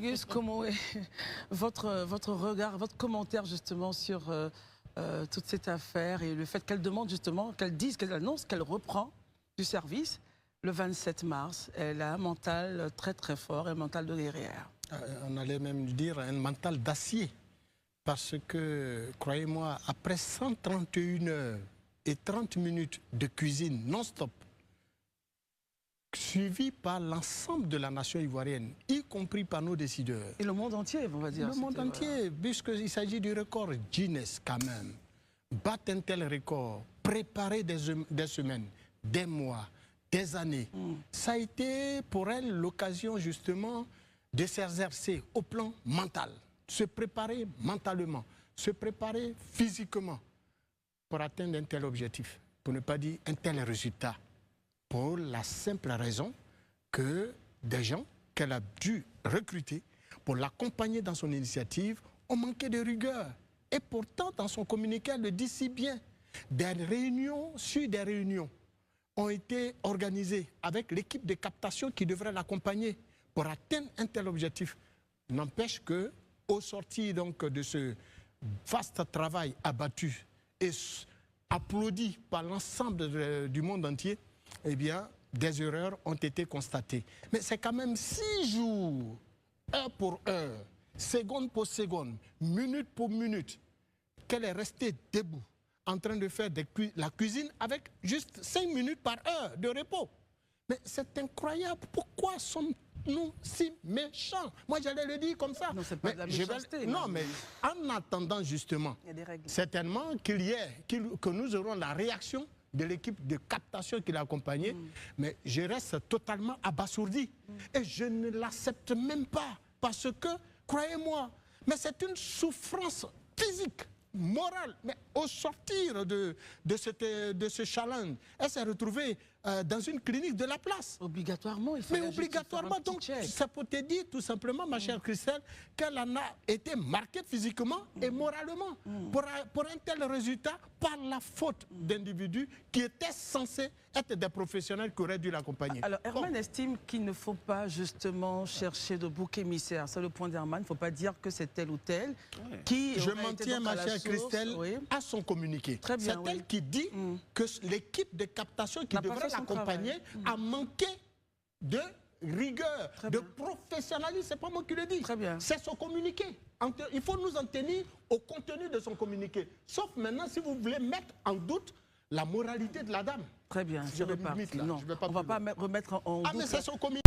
Gus, comment est votre regard, votre commentaire justement sur toute cette affaire et le fait qu'elle demande justement, qu'elle dise, qu'elle annonce qu'elle reprend du service le 27 mars. Elle a un mental très très fort, un mental de guerrière. On allait même dire un mental d'acier. Parce que, croyez-moi, après 131 heures et 30 minutes de cuisine non-stop, suivi par l'ensemble de la nation ivoirienne, y compris par nos décideurs. Et le monde entier, on va dire. Le monde entier, puisqu'il s'agit du record Guinness quand même. Battre un tel record, préparer des semaines, des mois, des années, ça a été pour elle l'occasion justement de s'exercer au plan mental, se préparer mentalement, se préparer physiquement pour atteindre un tel objectif, pour ne pas dire un tel résultat. Pour la simple raison que des gens qu'elle a dû recruter pour l'accompagner dans son initiative ont manqué de rigueur. Et pourtant, dans son communiqué, elle le dit si bien. Des réunions sur des réunions ont été organisées avec l'équipe de captation qui devrait l'accompagner pour atteindre un tel objectif. N'empêche que, au sortir donc de ce vaste travail abattu et applaudi par l'ensemble du monde entier, eh bien, des erreurs ont été constatées. Mais c'est quand même 6 jours, heure pour heure, seconde pour seconde, minute pour minute, qu'elle est restée debout, en train de faire la cuisine avec juste 5 minutes par heure de repos. Mais c'est incroyable. Pourquoi sommes-nous si méchants? Moi, j'allais le dire comme ça. Non, c'est pas de la méchanceté. Non, mais en attendant justement, certainement que nous aurons la réaction de l'équipe de captation qui l'a accompagné, mais je reste totalement abasourdi. Et je ne l'accepte même pas, parce que, croyez-moi, mais c'est une souffrance physique, morale. Mais au sortir de ce challenge, elle s'est retrouvée dans une clinique de la place. Obligatoirement, il faut. Mais obligatoirement, donc ça peut te dire tout simplement, ma chère Christelle, qu'elle en a été marquée physiquement et moralement pour un tel résultat par la faute d'individus qui étaient censés être des professionnels qui auraient dû l'accompagner. Alors, Herman estime qu'il ne faut pas justement chercher de bouc émissaire. C'est le point d'Herman. Il ne faut pas dire que c'est tel ou tel qui. Je m'en tiens, ma chère Christelle, à son communiqué. C'est elle qui dit que l'équipe de captation qui devrait l'accompagner a manqué de rigueur, de professionnalisme. C'est pas moi qui le dis. C'est son communiqué. Il faut nous en tenir au contenu de son communiqué. Sauf maintenant si vous voulez mettre en doute la moralité de la dame. Très bien, je repars. Non, on ne va pas remettre en doute. Ah, mais c'est son communiqué.